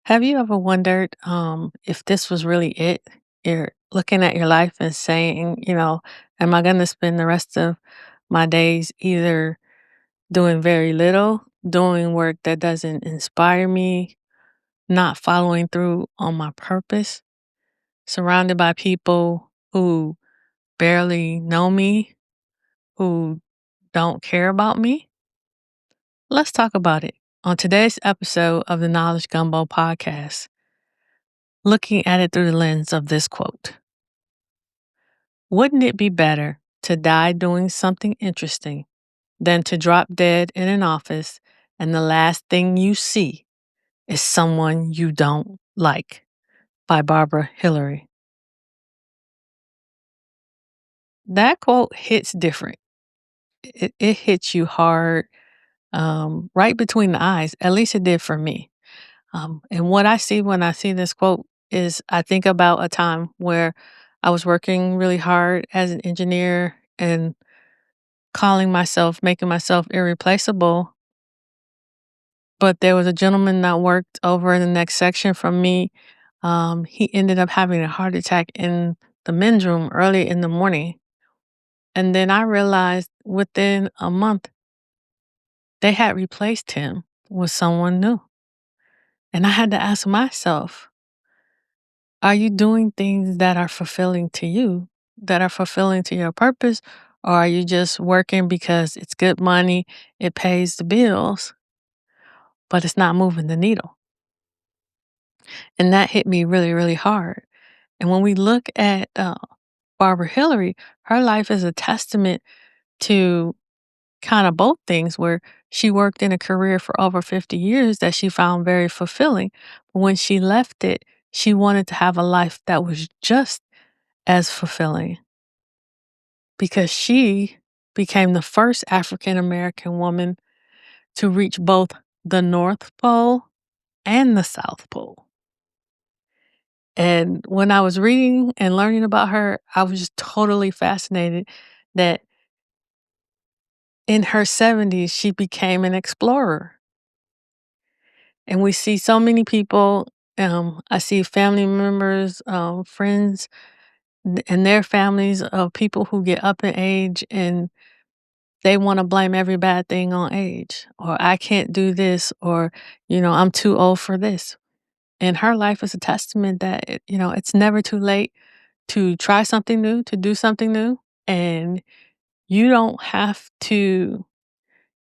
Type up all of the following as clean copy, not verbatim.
Have you ever wondered if this was really it? You're looking at your life and saying, am I going to spend the rest of my days either doing very little, doing work that doesn't inspire me, not following through on my purpose, surrounded by people who barely know me, who don't care about me? Let's talk about it on today's episode of the Knowledge Gumbo Podcast, looking at it through the lens of this quote. Wouldn't it be better to die doing something interesting than to drop dead in an office and the last thing you see is someone you don't like? By Barbara Hillary. That quote hits different. It hits you hard, right between the eyes. At least it did for me. And what I see when I see this quote is I think about a time where I was working really hard as an engineer and making myself irreplaceable. But there was a gentleman that worked over in the next section from me. He ended up having a heart attack in the men's room early in the morning. And then I realized within a month, they had replaced him with someone new. And I had to ask myself, are you doing things that are fulfilling to you, that are fulfilling to your purpose? Or are you just working because it's good money, it pays the bills, but it's not moving the needle? And that hit me really, really hard. And when we look at Barbara Hillary, her life is a testament to kind of both things, where she worked in a career for over 50 years that she found very fulfilling. But when she left it, she wanted to have a life that was just as fulfilling because she became the first African American woman to reach both the North Pole and the South Pole. And when I was reading and learning about her, I was just totally fascinated that in her 70s, she became an explorer. And we see so many people, I see family members, friends, and their families of people who get up in age and they want to blame every bad thing on age, or I can't do this, or, I'm too old for this. And her life is a testament that, it's never too late to try something new, to do something new. And you don't have to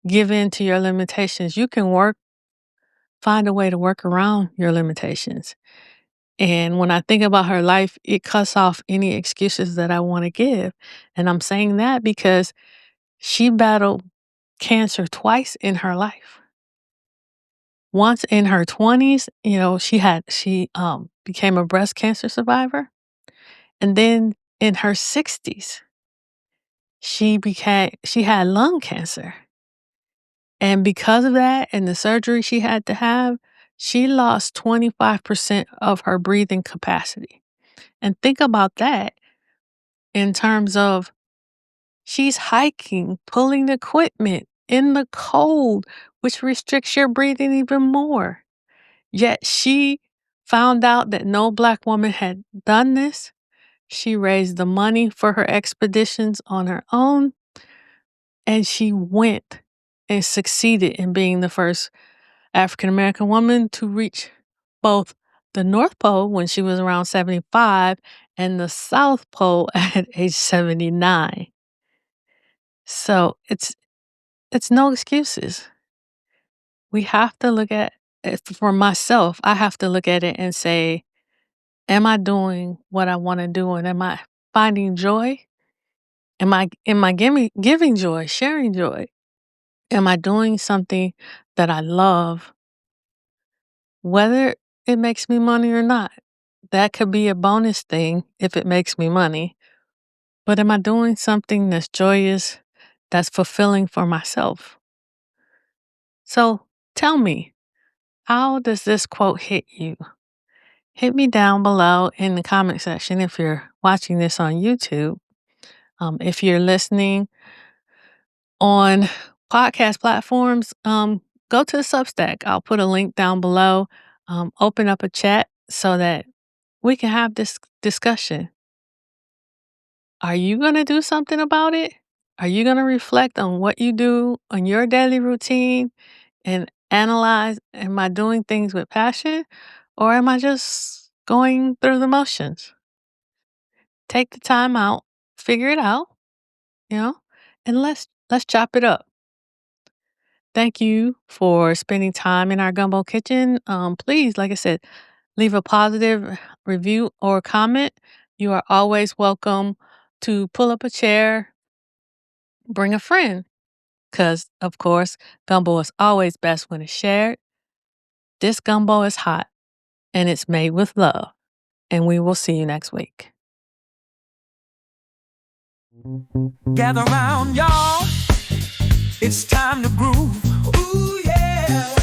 give in to your limitations. You can find a way to work around your limitations. And when I think about her life, it cuts off any excuses that I want to give. And I'm saying that because she battled cancer twice in her life. Once in her 20s, she became a breast cancer survivor. And then in her 60s, she had lung cancer. And because of that and the surgery she had to have, she lost 25% of her breathing capacity. And think about that in terms of she's hiking, pulling equipment in the cold, which restricts your breathing even more. Yet she found out that no Black woman had done this. She raised the money for her expeditions on her own, and she went and succeeded in being the first African American woman to reach both the North Pole when she was around 75 and the South Pole at age 79. So it's no excuses. We have to look at it. For myself, I have to look at it and say, am I doing what I want to do, and am I finding joy? Am I giving joy, sharing joy? Am I doing something that I love, whether it makes me money or not? That could be a bonus thing if it makes me money. But am I doing something that's joyous, that's fulfilling for myself? So tell me, how does this quote hit you? Hit me down below in the comment section if you're watching this on YouTube. If you're listening on podcast platforms, go to the Substack. I'll put a link down below. open up a chat so that we can have this discussion. Are you going to do something about it? Are you going to reflect on what you do on your daily routine and analyze, am I doing things with passion or am I just going through the motions? Take the time out, figure it out, you know, and let's chop it up. Thank you for spending time in our gumbo kitchen. Please, like I said, leave a positive review or comment. You are always welcome to pull up a chair, bring a friend, because, of course, gumbo is always best when it's shared. This gumbo is hot and it's made with love. And we will see you next week. Gather round, y'all. It's time to groove. Ooh, yeah.